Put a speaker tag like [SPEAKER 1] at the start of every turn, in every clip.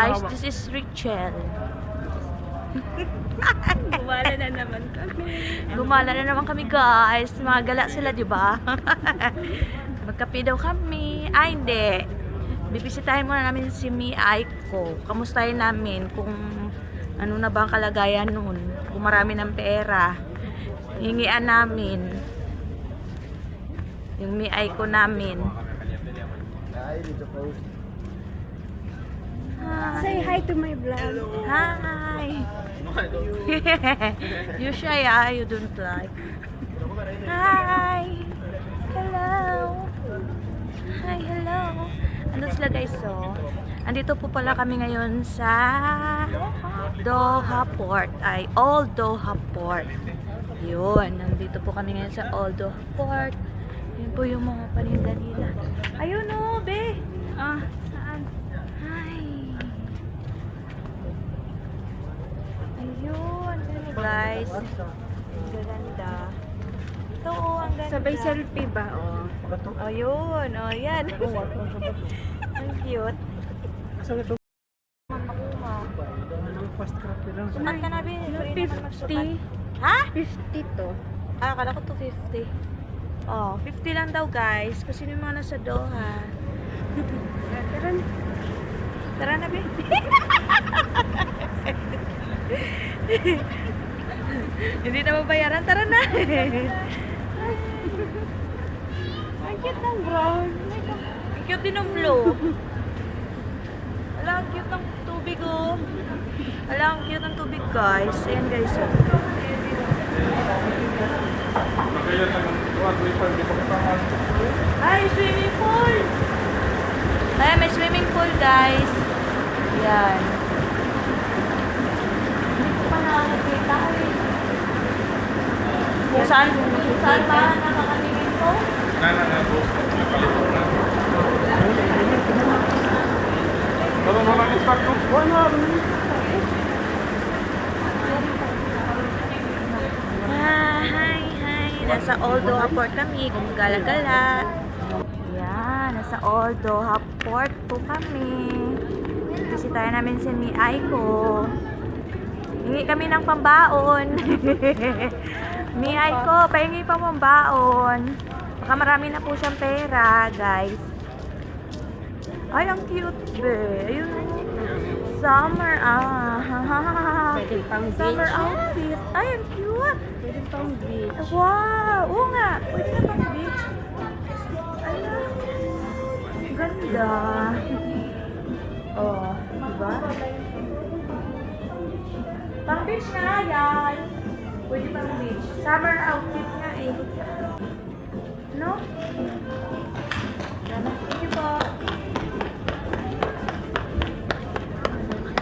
[SPEAKER 1] guys, this is Rachel.
[SPEAKER 2] Gumala na naman kami.
[SPEAKER 1] Gumala na naman kami guys. Mga gala sila, di ba? Magkape daw kami. Ay, hindi. Bibisitahin muna namin si Mi Aiko. Kamustahin namin kung ano na ba ang kalagayan noon. Kung marami ng pera. Hingian namin. Yung Mi Aiko namin. Hi.
[SPEAKER 2] Say hi to my vlog.
[SPEAKER 1] Hi. You shy, you don't like. Hi. Hello. Hi, hello. Ano sila guys, so? Andito po pala kami ngayon sa Doha Port. Ay, Old Doha Port. Yun, nandito po kami ngayon sa Old Doha Port. Yun po yung mga paninda nila. Ayun o, be.
[SPEAKER 2] Ah, saan?
[SPEAKER 1] Hi. Ayun. Guys. Ang ganda. Ito o, ang ganda.
[SPEAKER 2] Sabay selfie ba? Oh.
[SPEAKER 1] Ayun. O, yan. Ang cute. Sumat ka na, be. Free naman magsukat.
[SPEAKER 2] 50.
[SPEAKER 1] Ha?
[SPEAKER 2] 50 to.
[SPEAKER 1] Ah, akala ko 250. Oh, 50 lang daw guys. Kasi yung mga nasa Doha.
[SPEAKER 2] Tara na.
[SPEAKER 1] Tara na, be. Hindi na mabayaran. Tara na.
[SPEAKER 2] Ang cute ng brown.
[SPEAKER 1] Ang cute din ng blue. Wala, ang cute ng tubig, oh. Wala, ang cute ng tubig, guys. Ayan, guys. Oh. Ay, swimming pool! Ay, may swimming pool, guys. Yan. Hindi ko pa nakakita, eh. Kung saan ba nakakatingin ko? Hi. Nasa Old Doha Port kami. Gumagala-gala. Yan. Nasa Old Doha Port po kami. Bisitahin namin si Mi Aiko. Hingi kami ng pambaon. Mi Aiko, pahingi pa pambaon. Baka marami na po siyang pera, guys. Ay, ang cute, be. Ayun. Summer,
[SPEAKER 2] Pwede pang
[SPEAKER 1] Summer
[SPEAKER 2] beach.
[SPEAKER 1] outfit. Ay, ang cute.
[SPEAKER 2] Pwede pang beach.
[SPEAKER 1] Wow! Oo nga. Pwede na pang beach. Ala. Ang ganda. Oh, diba? Pang beach na yan. Pwede pang beach. Summer outfit nga eh. No? Thank you po.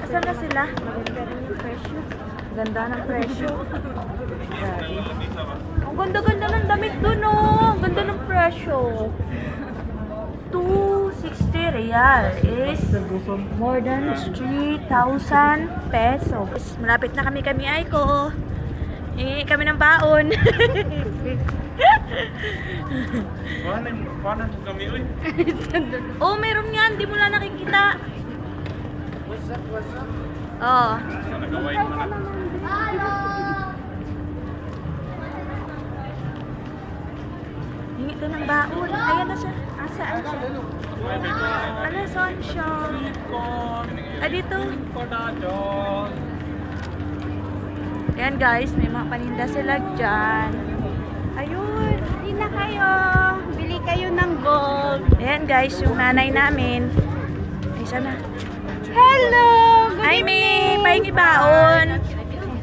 [SPEAKER 1] Asan na sila?
[SPEAKER 2] Maganda rin yung presyo.
[SPEAKER 1] Ganda ng presyo. Grabe. Ang ganda-ganda ng damit dun, oh. Ang ganda ng presyo. 260 real is more than 3,000 pesos. Malapit na kami Aiko. Hingi kami ng baon.
[SPEAKER 3] Paano kami, uy?
[SPEAKER 1] Oh, meron nga. Hindi mo lang nakikita. Oh.
[SPEAKER 3] Nagawin mo na.
[SPEAKER 1] Hingi ka ng baon. Ayan na siya. Asaan siya? Ano, saan siya? Ah, dito. Ayan guys, may mga paninda sila dyan. Ayun.
[SPEAKER 2] Hindi na kayo. Bili kayo ng gold.
[SPEAKER 1] Ayan guys, yung nanay namin. Ay, sana.
[SPEAKER 2] Hello!
[SPEAKER 1] Ay, may pahingi baon.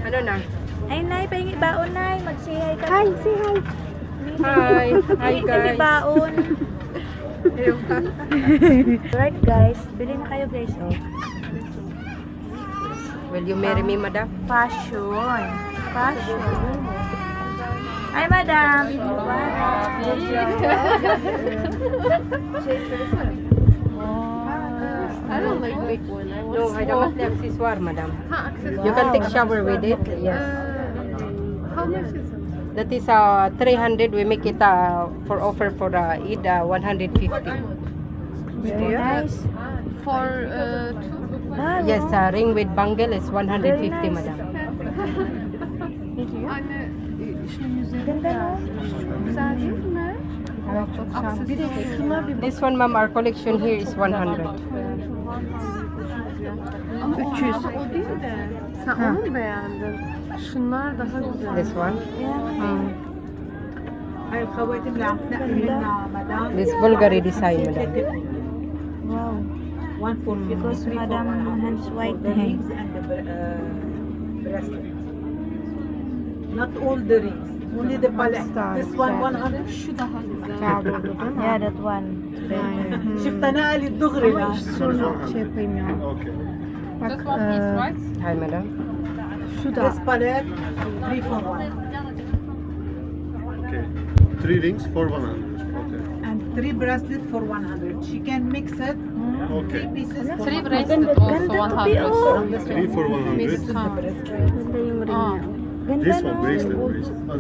[SPEAKER 2] Ano na?
[SPEAKER 1] Ay, nay, pahingi baon, nay. Mag-say hi ka.
[SPEAKER 2] Hi, say hi. Hi. Hi,
[SPEAKER 1] Pahingi kami
[SPEAKER 2] guys.
[SPEAKER 1] baon. Right guys, bili na kayo guys, oh.
[SPEAKER 2] Will you marry me, madam?
[SPEAKER 1] Fashion. Hi, madam.
[SPEAKER 2] I don't like big one. No, I don't have the accessoire, madam. You can take shower with it. Yes.
[SPEAKER 4] How much is it?
[SPEAKER 2] That is 300. We make it for offer for Eid 150.
[SPEAKER 1] Very nice.
[SPEAKER 4] For two?
[SPEAKER 1] Wow.
[SPEAKER 2] Yes, ring with bangle is 150,
[SPEAKER 1] Very nice.
[SPEAKER 2] madam.
[SPEAKER 4] Anne şu yüzeyine
[SPEAKER 1] Ganda, no?
[SPEAKER 4] güzel değil mi? Bir de şuna bir
[SPEAKER 2] This one, ma'am, our collection here is 100.
[SPEAKER 4] Ama 300. O değil de. Sen onu mu beğendin? Şunlar daha güzel.
[SPEAKER 2] This one.
[SPEAKER 3] هاي الخواتم اللي عم تنقلنا مدام
[SPEAKER 2] This Bulgari design, madam.
[SPEAKER 1] Wow.
[SPEAKER 3] one for
[SPEAKER 1] Because Madam Hans white
[SPEAKER 3] the
[SPEAKER 1] hair.
[SPEAKER 3] rings and the bracelet. Not all the rings, only the palette. This one 100.
[SPEAKER 4] Şu daha güzel.
[SPEAKER 1] Yeah, that one. Better.
[SPEAKER 3] شفتها نقلت دغري
[SPEAKER 4] Şunu şey yapayım ya. Bak
[SPEAKER 2] Hi, madam.
[SPEAKER 4] şu da.
[SPEAKER 3] This palette 3 for 1
[SPEAKER 5] Okay. 3 rings for 100. Okay.
[SPEAKER 3] and 3 bracelet for 100. She can mix it.
[SPEAKER 5] Okay.
[SPEAKER 3] 3 pieces for
[SPEAKER 6] 3
[SPEAKER 3] 100.
[SPEAKER 6] bracelet also 100.
[SPEAKER 5] 3 for 100.
[SPEAKER 4] Ganda yung ring niya.
[SPEAKER 1] Ganda,
[SPEAKER 5] This
[SPEAKER 1] no?
[SPEAKER 5] one, bracelet.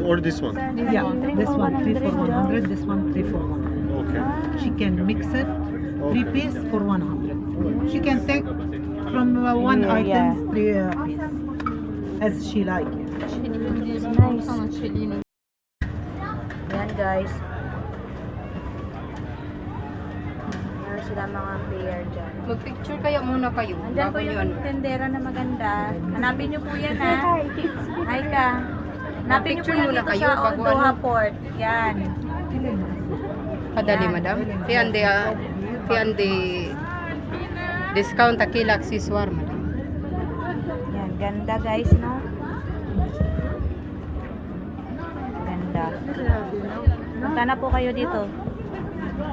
[SPEAKER 5] Or this one.
[SPEAKER 3] Yeah, this one 3 for 100. This one 3 for 100.
[SPEAKER 5] Okay.
[SPEAKER 3] She can mix it. 3 piece for 100. She can take from one
[SPEAKER 1] Yeah,
[SPEAKER 3] item
[SPEAKER 1] yeah.
[SPEAKER 3] 3 piece as she like.
[SPEAKER 1] Nice.
[SPEAKER 6] Sana çeliğini.
[SPEAKER 1] Yan guys. Meron sila mga pair dyan.
[SPEAKER 2] Mag-picture kaya muna kayo.
[SPEAKER 1] Andyan po
[SPEAKER 2] bago
[SPEAKER 1] yung
[SPEAKER 2] nyo ano.
[SPEAKER 1] tendera na maganda. Hanapin niyo po yan ha. Hi ka. Hanapin niyo po
[SPEAKER 2] Picture
[SPEAKER 1] yan
[SPEAKER 2] muna
[SPEAKER 1] dito
[SPEAKER 2] kayo
[SPEAKER 1] sa
[SPEAKER 2] bago
[SPEAKER 1] Old Doha
[SPEAKER 2] ano.
[SPEAKER 1] Port. Yan.
[SPEAKER 2] Padali, madam. Fiande discount akila accessoire, madam.
[SPEAKER 1] Yan. Ganda guys, no? Ganda. Punta na po kayo dito.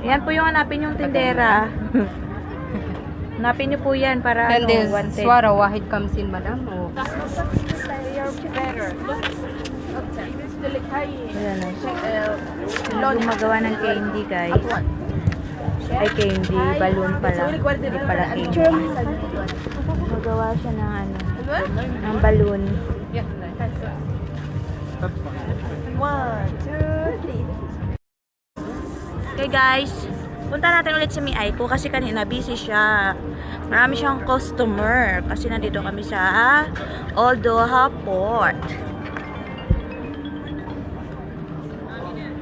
[SPEAKER 1] Yan po yung hanapin yung tendera. Hanapin niyo po yan para
[SPEAKER 2] And this
[SPEAKER 1] wanted.
[SPEAKER 2] swara wahid comes in, madam. Oh.
[SPEAKER 1] Ayan na. Gumagawa ng candy guys. Ay candy, balloon pala. Hindi pala candy. Magawa siya ng ano, ng balloon. 1, 2, 3. Okay guys, punta natin ulit si Aiko kasi kanina busy siya. Marami siyang customer kasi nandito kami sa Old Doha Port.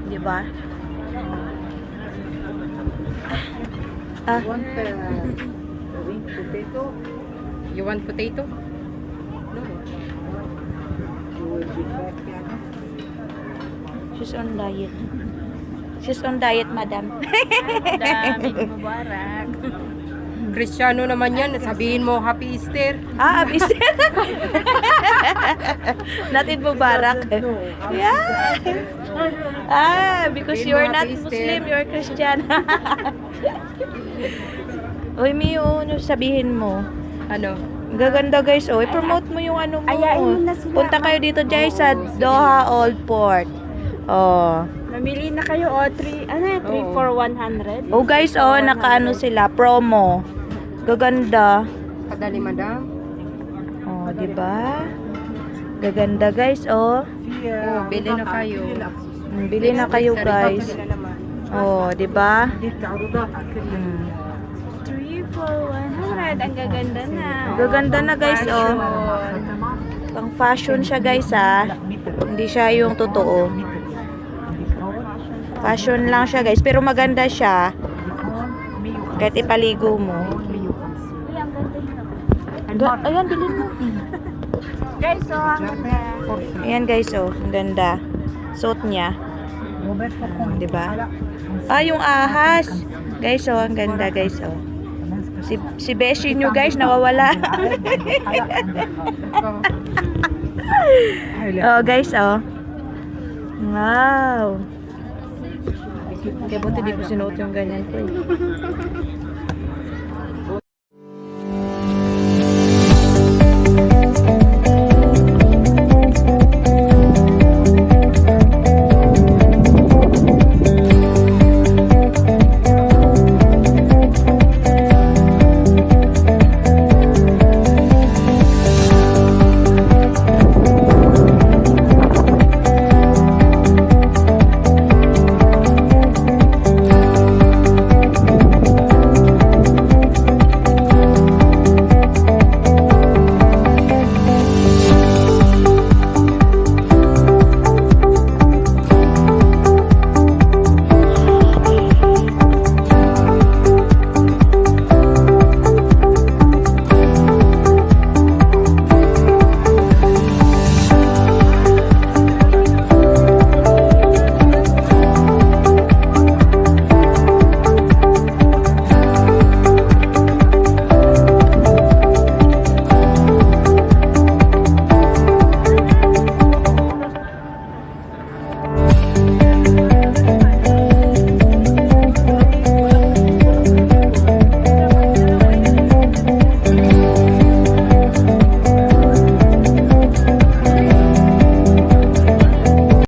[SPEAKER 1] Diba? Ah,
[SPEAKER 3] Want ring potato?
[SPEAKER 2] You want potato?
[SPEAKER 3] You will be fat, yeah.
[SPEAKER 1] she's on diet. She's on diet, madam. Daming mubarak.
[SPEAKER 2] Kristiyano naman yan. Sabihin mo, Happy Easter.
[SPEAKER 1] Ah, abis. Natin mubarak. Yeah. Ah, because
[SPEAKER 2] Sabihin
[SPEAKER 1] you're
[SPEAKER 2] mo,
[SPEAKER 1] not
[SPEAKER 2] Happy Easter.
[SPEAKER 1] Muslim, you're Christian. Uy, Mio, ano sabihin mo?
[SPEAKER 2] Ano?
[SPEAKER 1] Gaganda guys, oh. I-promote mo yung ano mo. Punta kayo dito guys sa Doha Old Port. Oh.
[SPEAKER 4] Mamili na kayo o 3 for 100.
[SPEAKER 1] Oh guys, oh, nakaano sila, promo. Gaganda.
[SPEAKER 2] Padali, madam.
[SPEAKER 1] Oh, di ba? Gaganda guys, oh.
[SPEAKER 2] Oh, bili na kayo.
[SPEAKER 1] Bili na kayo guys.
[SPEAKER 2] Bili na naman.
[SPEAKER 1] Oh, di ba?
[SPEAKER 3] دي العروضات على كل
[SPEAKER 4] 3 for 100. Ang gaganda na.
[SPEAKER 1] Gaganda na guys, oh. Pang fashion siya guys, ah. Hindi siya yung totoo. Fashion lang siya guys, pero maganda siya. Kahit ipaligo mo. Ayan, bilhin mo.
[SPEAKER 4] Guys, so ang ganda.
[SPEAKER 1] Ayan guys, oh. Ang ganda. Suot niya. Di ba? Ah, yung ahas. Guys, oh. Ang ganda guys, oh. Si Beshi nyo guys, nawawala. Oh, guys, oh. Wow. Kaya buti di ko sinuot yung ganyan ko eh.